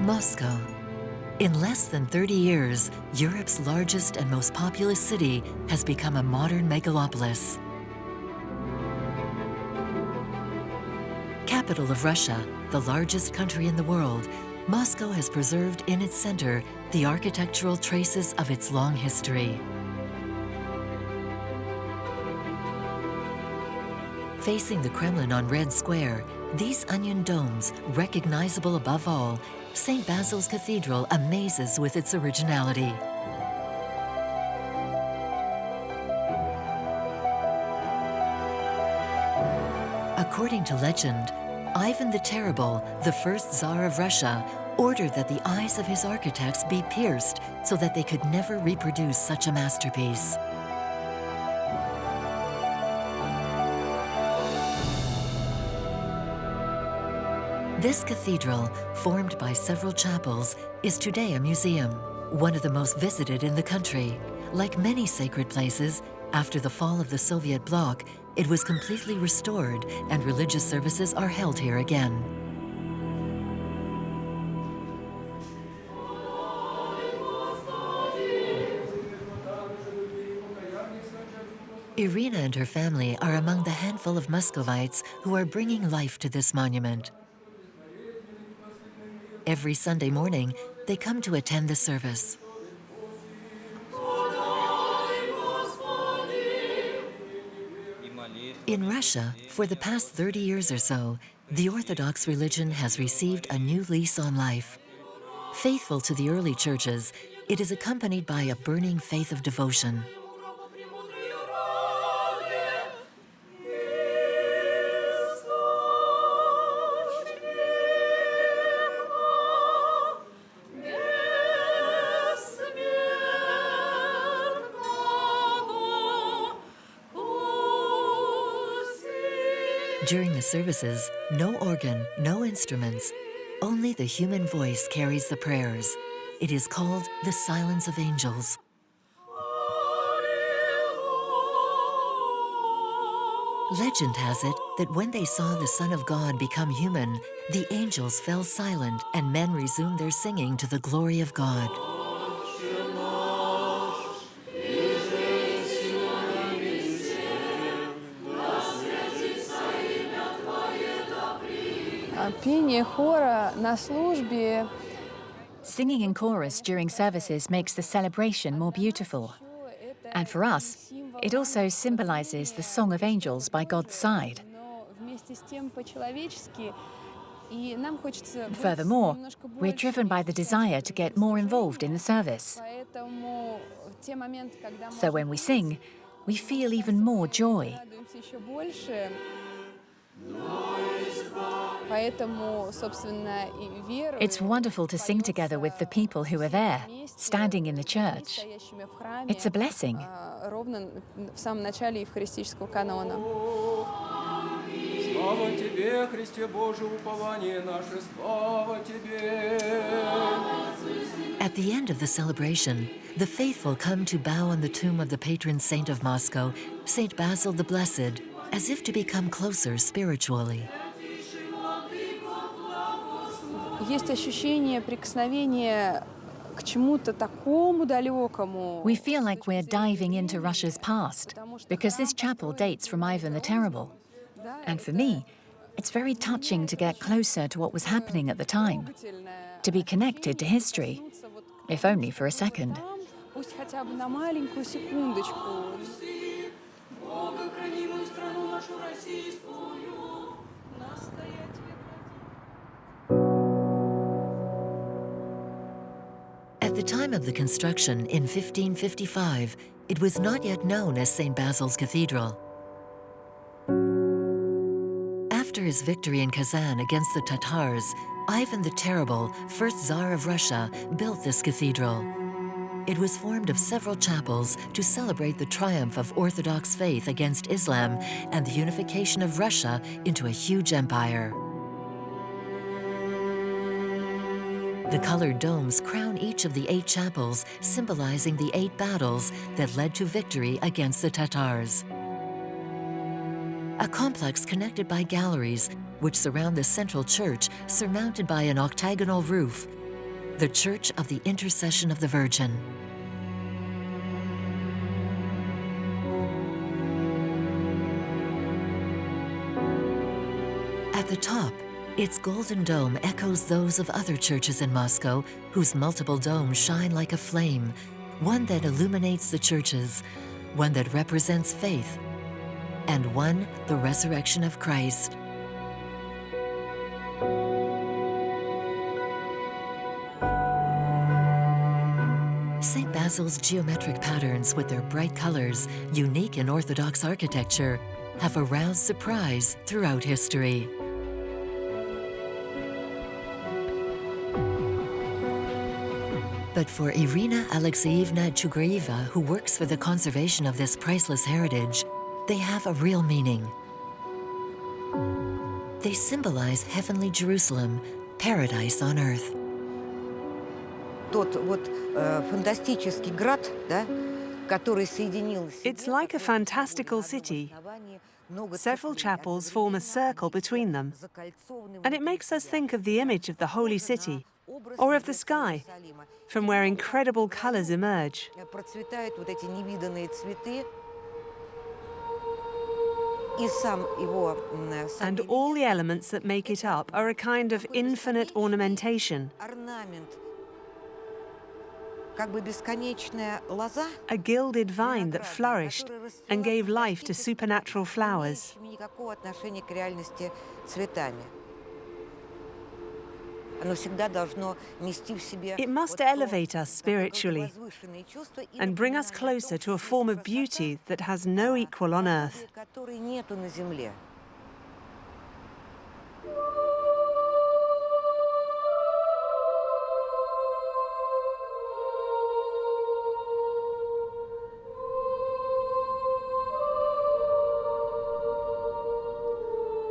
Moscow. In less than 30 years, Europe's largest and most populous city has become a modern megalopolis. Capital of Russia, the largest country in the world, Moscow has preserved in its center the architectural traces of its long history. Facing the Kremlin on Red Square, these onion domes, recognizable above all, St. Basil's Cathedral amazes with its originality. According to legend, Ivan the Terrible, the first Tsar of Russia, ordered that the eyes of his architects be pierced so that they could never reproduce such a masterpiece. This cathedral, formed by several chapels, is today a museum, one of the most visited in the country. Like many sacred places, after the fall of the Soviet bloc, it was completely restored and religious services are held here again. Irina and her family are among the handful of Muscovites who are bringing life to this monument. Every Sunday morning, they come to attend the service. In Russia, for the past 30 years or so, the Orthodox religion has received a new lease on life. Faithful to the early churches, it is accompanied by a burning faith of devotion. During the services, no organ, no instruments, only the human voice carries the prayers. It is called the Silence of Angels. Legend has it that when they saw the Son of God become human, the angels fell silent and men resumed their singing to the glory of God. Singing in chorus during services makes the celebration more beautiful. And for us, it also symbolizes the Song of Angels by God's side. Furthermore, we're driven by the desire to get more involved in the service. So when we sing, we feel even more joy. It's wonderful to sing together with the people who are there, standing in the church. It's a blessing. At the end of the celebration, the faithful come to bow on the tomb of the patron saint of Moscow, St. Basil the Blessed, as if to become closer spiritually. We feel like we're diving into Russia's past, because this chapel dates from Ivan the Terrible. And for me, it's very touching to get closer to what was happening at the time, to be connected to history, if only for a second. At the time of the construction in 1555, it was not yet known as St. Basil's Cathedral. After his victory in Kazan against the Tatars, Ivan the Terrible, first Tsar of Russia, built this cathedral. It was formed of several chapels to celebrate the triumph of Orthodox faith against Islam and the unification of Russia into a huge empire. The colored domes crown each of the 8 chapels, symbolizing the 8 battles that led to victory against the Tatars. A complex connected by galleries, which surround the central church, surmounted by an octagonal roof, the Church of the Intercession of the Virgin. At the top, its golden dome echoes those of other churches in Moscow, whose multiple domes shine like a flame, one that illuminates the churches, one that represents faith, and one the resurrection of Christ. St. Basil's geometric patterns with their bright colors, unique in Orthodox architecture, have aroused surprise throughout history. But for Irina Alexeyevna Chugrieva, who works for the conservation of this priceless heritage, they have a real meaning. They symbolize heavenly Jerusalem, paradise on earth. It's like a fantastical city. Several chapels form a circle between them, and it makes us think of the image of the Holy City, or of the sky, from where incredible colors emerge. And all the elements that make it up are a kind of infinite ornamentation. A gilded vine that flourished and gave life to supernatural flowers. It must elevate us spiritually and bring us closer to a form of beauty that has no equal on earth.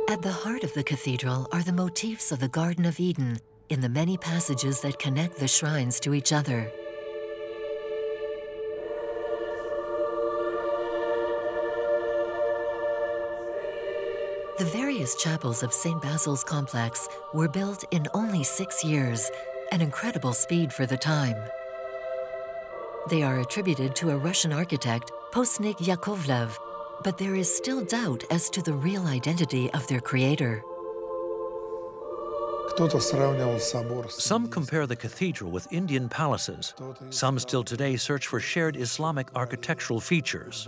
At the heart of the cathedral are the motifs of the Garden of Eden in the many passages that connect the shrines to each other. The various chapels of St. Basil's complex were built in only 6 years, an incredible speed for the time. They are attributed to a Russian architect, Postnik Yakovlev, but there is still doubt as to the real identity of their creator. Some compare the cathedral with Indian palaces. Some still today search for shared Islamic architectural features.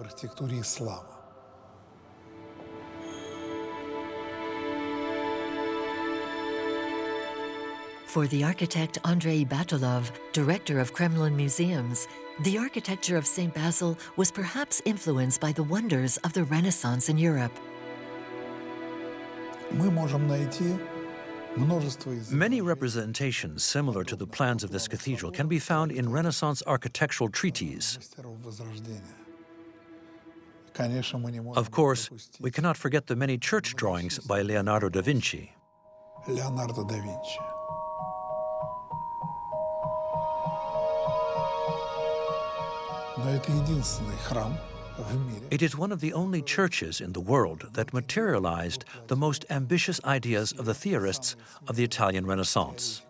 For the architect Andrei Batulov, director of Kremlin museums, the architecture of St. Basil was perhaps influenced by the wonders of the Renaissance in Europe. Many representations similar to the plans of this cathedral can be found in Renaissance architectural treatises. Of course, we cannot forget the many church drawings by Leonardo da Vinci. It is one of the only churches in the world that materialized the most ambitious ideas of the theorists of the Italian Renaissance.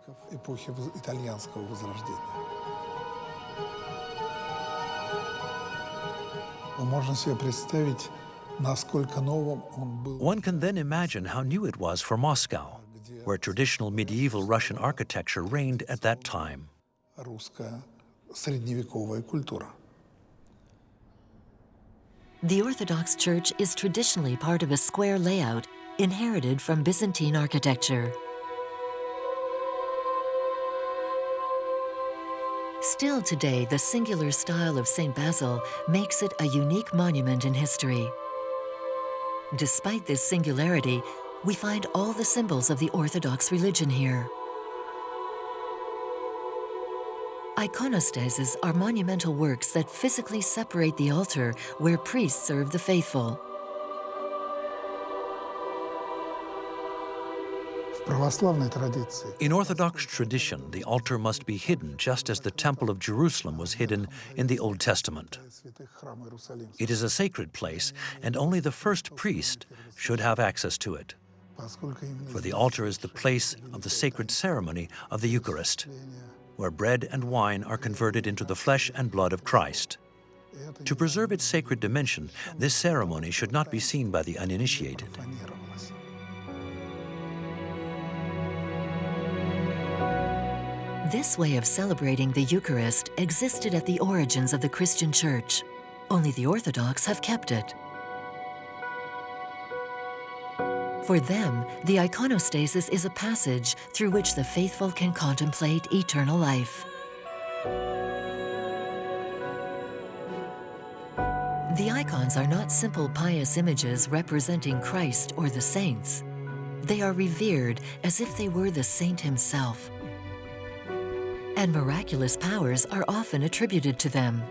One can then imagine how new it was for Moscow, where traditional medieval Russian architecture reigned at that time. The Orthodox Church is traditionally part of a square layout inherited from Byzantine architecture. Still today, the singular style of St. Basil makes it a unique monument in history. Despite this singularity, we find all the symbols of the Orthodox religion here. Iconostases are monumental works that physically separate the altar where priests serve the faithful. In Orthodox tradition, the altar must be hidden just as the Temple of Jerusalem was hidden in the Old Testament. It is a sacred place, and only the first priest should have access to it. For the altar is the place of the sacred ceremony of the Eucharist. where bread and wine are converted into the flesh and blood of Christ. To preserve its sacred dimension, this ceremony should not be seen by the uninitiated. This way of celebrating the Eucharist existed at the origins of the Christian Church. Only the Orthodox have kept it. For them, the iconostasis is a passage through which the faithful can contemplate eternal life. The icons are not simple pious images representing Christ or the saints. They are revered as if they were the saint himself. And miraculous powers are often attributed to them.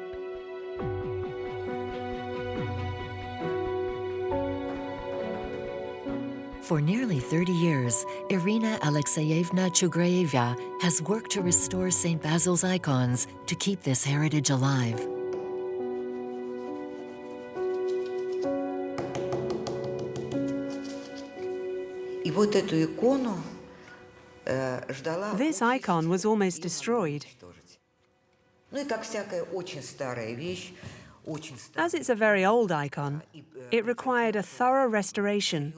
For nearly 30 years, Irina Alexeyevna Chugraeva has worked to restore St. Basil's icons to keep this heritage alive. This icon was almost destroyed. As it's a very old icon, it required a thorough restoration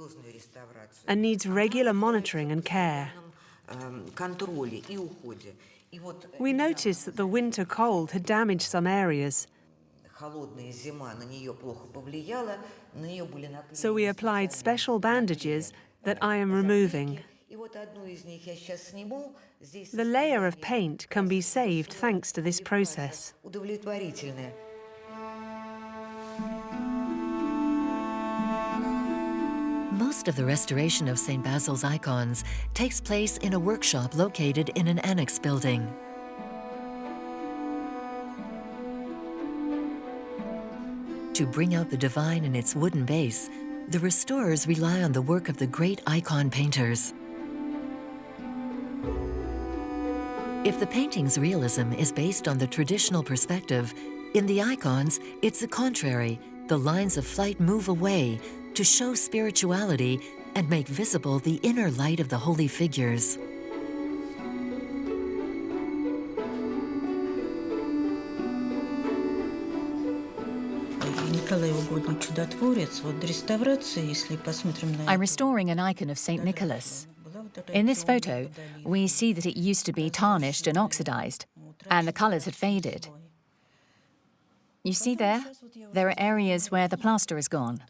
and needs regular monitoring and care. We noticed that the winter cold had damaged some areas, so we applied special bandages that I am removing. The layer of paint can be saved thanks to this process. Most of the restoration of St. Basil's icons takes place in a workshop located in an annex building. To bring out the divine in its wooden base, the restorers rely on the work of the great icon painters. If the painting's realism is based on the traditional perspective, in the icons, it's the contrary. The lines of flight move away to show spirituality and make visible the inner light of the holy figures. I'm restoring an icon of St. Nicholas. In this photo, we see that it used to be tarnished and oxidized, and the colors had faded. You see there? There are areas where the plaster is gone.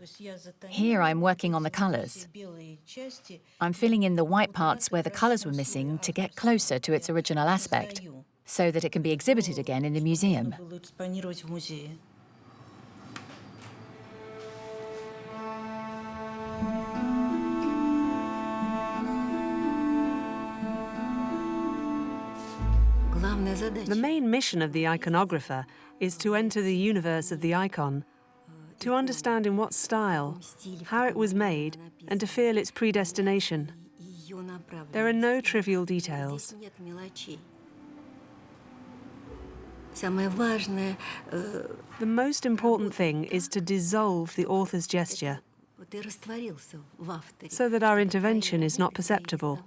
Here I'm working on the colors. I'm filling in the white parts where the colors were missing to get closer to its original aspect, so that it can be exhibited again in the museum. The main mission of the iconographer is to enter the universe of the icon, to understand in what style, how it was made, and to feel its predestination. There are no trivial details. The most important thing is to dissolve the author's gesture, so that our intervention is not perceptible.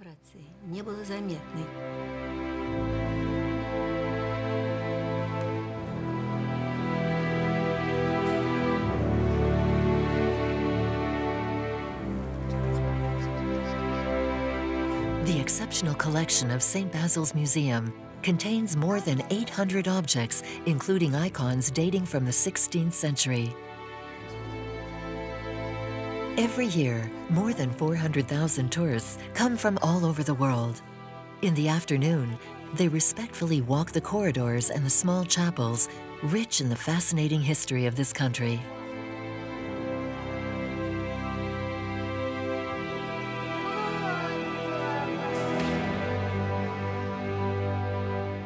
The exceptional collection of St. Basil's Museum contains more than 800 objects, including icons dating from the 16th century. Every year, more than 400,000 tourists come from all over the world. In the afternoon, they respectfully walk the corridors and the small chapels, rich in the fascinating history of this country.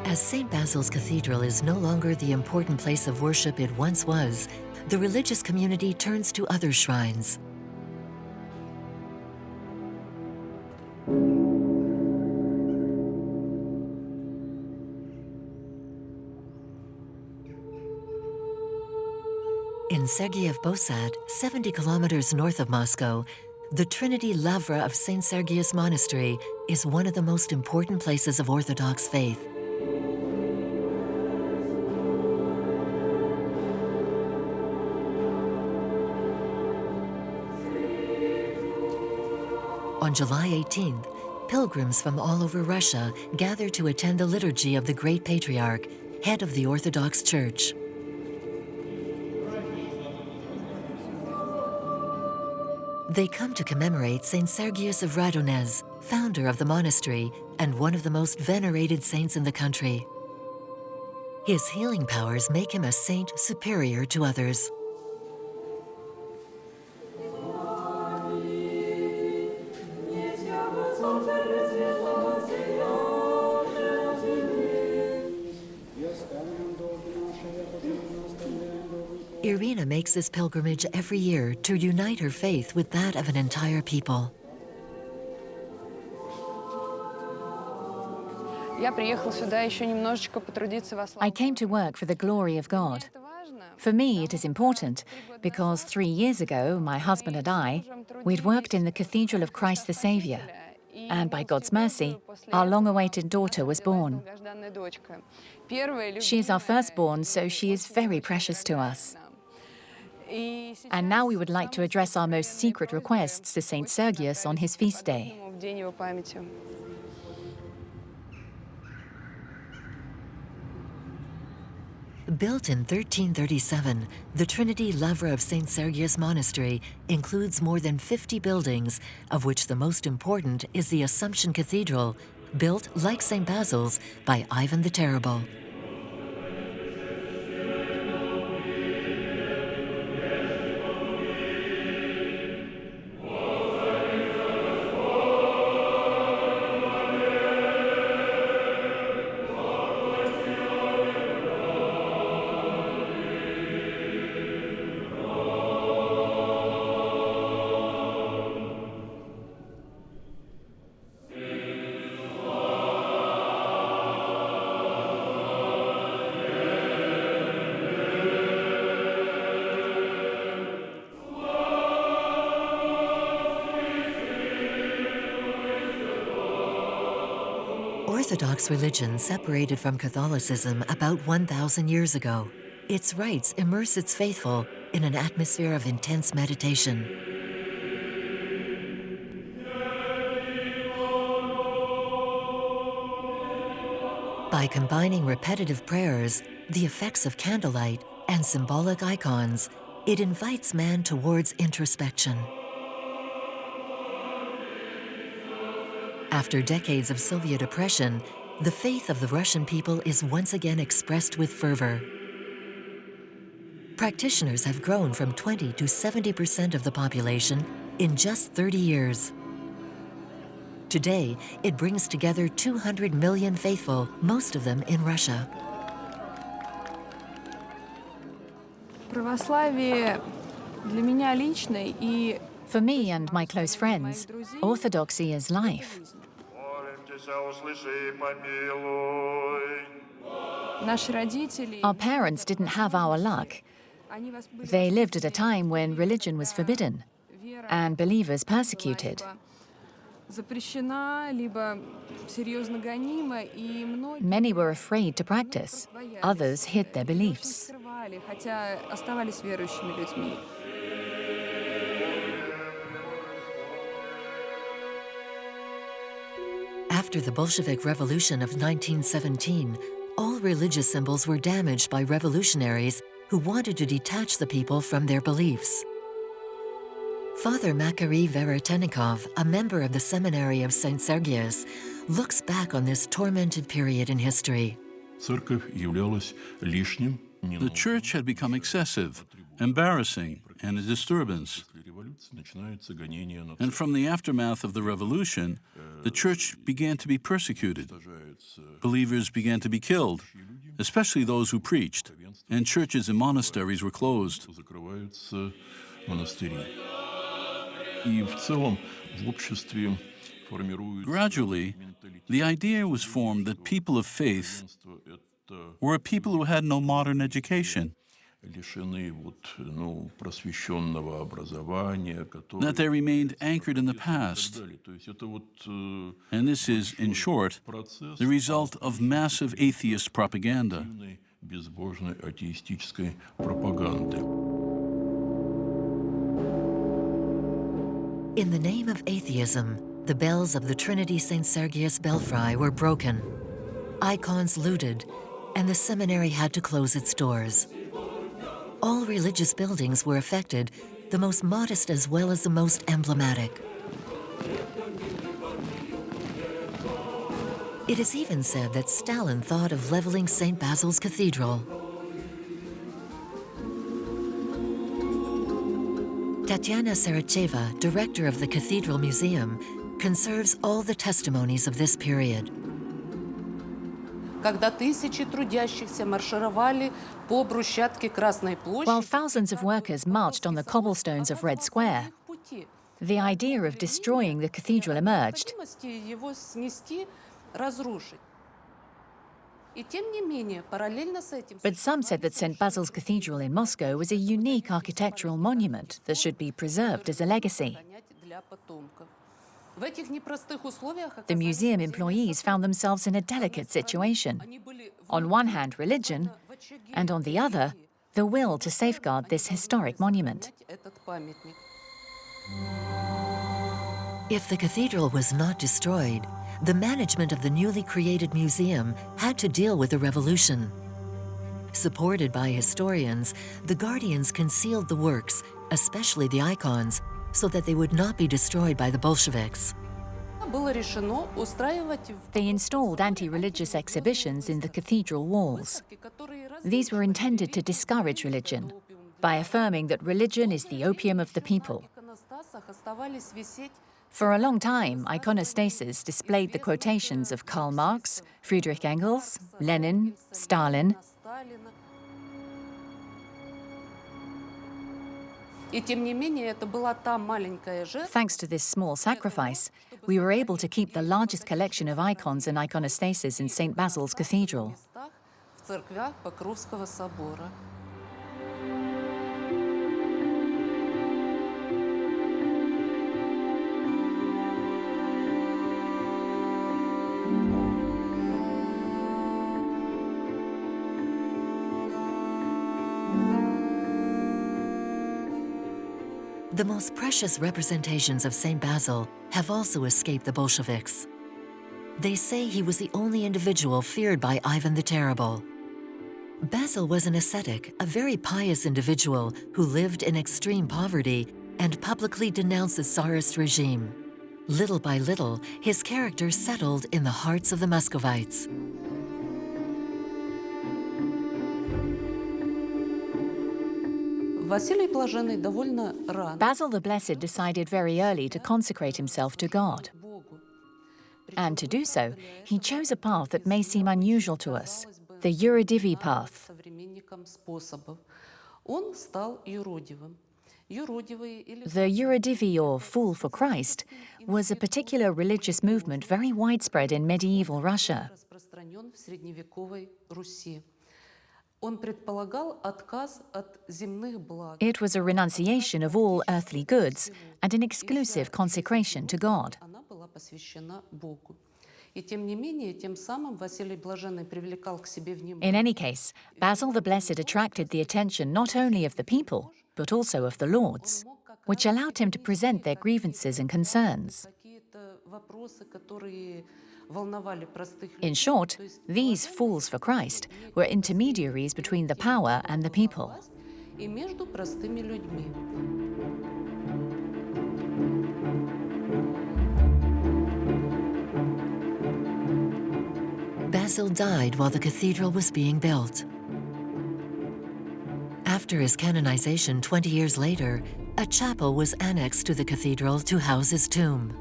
As St. Basil's Cathedral is no longer the important place of worship it once was, the religious community turns to other shrines. In Sergiev Posad, 70 kilometers north of Moscow, the Trinity Lavra of St. Sergius Monastery is one of the most important places of Orthodox faith. On July 18th, pilgrims from all over Russia gather to attend the liturgy of the Great Patriarch, head of the Orthodox Church. They come to commemorate St. Sergius of Radonez, founder of the monastery and one of the most venerated saints in the country. His healing powers make him a saint superior to others. Irina makes this pilgrimage every year to unite her faith with that of an entire people. I came to work for the glory of God. For me, it is important because 3 years ago, my husband and I, we'd worked in the Cathedral of Christ the Saviour, and by God's mercy, our long-awaited daughter was born. She is our firstborn, so she is very precious to us. And now we would like to address our most secret requests to St. Sergius on his feast day. Built in 1337, the Trinity Lavra of St. Sergius Monastery includes more than 50 buildings, of which the most important is the Assumption Cathedral, built like St. Basil's by Ivan the Terrible. Orthodox religion separated from Catholicism about 1,000 years ago. Its rites immerse its faithful in an atmosphere of intense meditation. By combining repetitive prayers, the effects of candlelight, and symbolic icons, it invites man towards introspection. After decades of Soviet oppression, the faith of the Russian people is once again expressed with fervor. Practitioners have grown from 20 to 70% of the population in just 30 years. Today, it brings together 200 million faithful, most of them in Russia. For me and my close friends, Orthodoxy is life. Our parents didn't have our luck. They lived at a time when religion was forbidden and believers persecuted. Many were afraid to practice. Others hid their beliefs. After the Bolshevik Revolution of 1917, all religious symbols were damaged by revolutionaries who wanted to detach the people from their beliefs. Father Makary Veretennikov, a member of the seminary of St. Sergius, looks back on this tormented period in history. The church had become excessive, embarrassing, and a disturbance. And from the aftermath of the revolution, the church began to be persecuted. Believers began to be killed, especially those who preached, and churches and monasteries were closed. Gradually, the idea was formed that people of faith were a people who had no modern education, that they remained anchored in the past. And this is, in short, the result of massive atheist propaganda. In the name of atheism, The bells of the Trinity St. Sergius belfry were broken, icons looted, and the seminary had to close its doors. All religious buildings were affected, the most modest as well as the most emblematic. It is even said that Stalin thought of leveling St. Basil's Cathedral. Tatiana Saracheva, director of the Cathedral Museum, conserves all the testimonies of this period. While thousands of workers marched on the cobblestones of Red Square, the idea of destroying the cathedral emerged. But some said that St. Basil's Cathedral in Moscow was a unique architectural monument that should be preserved as a legacy. The museum employees found themselves in a delicate situation. On one hand, religion, and on the other, the will to safeguard this historic monument. If the cathedral was not destroyed, the management of the newly created museum had to deal with the revolution. Supported by historians, the Guardians concealed the works, especially the icons, so that they would not be destroyed by the Bolsheviks. They installed anti-religious exhibitions in the cathedral walls. These were intended to discourage religion by affirming that religion is the opium of the people. For a long time, iconostases displayed the quotations of Karl Marx, Friedrich Engels, Lenin, Stalin. Thanks to this small sacrifice, we were able to keep the largest collection of icons and iconostases in St. Basil's Cathedral. The most precious representations of St. Basil have also escaped the Bolsheviks. They say he was the only individual feared by Ivan the Terrible. Basil was an ascetic, a very pious individual who lived in extreme poverty and publicly denounced the Tsarist regime. Little by little, his character settled in the hearts of the Muscovites. Basil the Blessed decided very early to consecrate himself to God. And to do so, he chose a path that may seem unusual to us, the Eurodivi path. The Eurodivi, or Fool for Christ, was a particular religious movement very widespread in medieval Russia. It was a renunciation of all earthly goods and an exclusive consecration to God. In any case, Basil the Blessed attracted the attention not only of the people, but also of the lords, which allowed him to present their grievances and concerns. In short, these fools for Christ were intermediaries between the power and the people. Basil died while the cathedral was being built. After his canonization 20 years later, a chapel was annexed to the cathedral to house his tomb.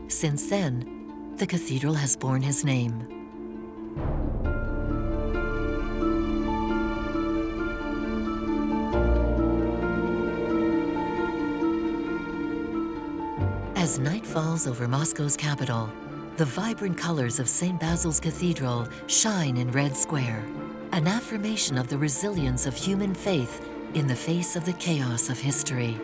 Since then, the cathedral has borne his name. As night falls over Moscow's capital, the vibrant colors of St. Basil's Cathedral shine in Red Square, an affirmation of the resilience of human faith in the face of the chaos of history.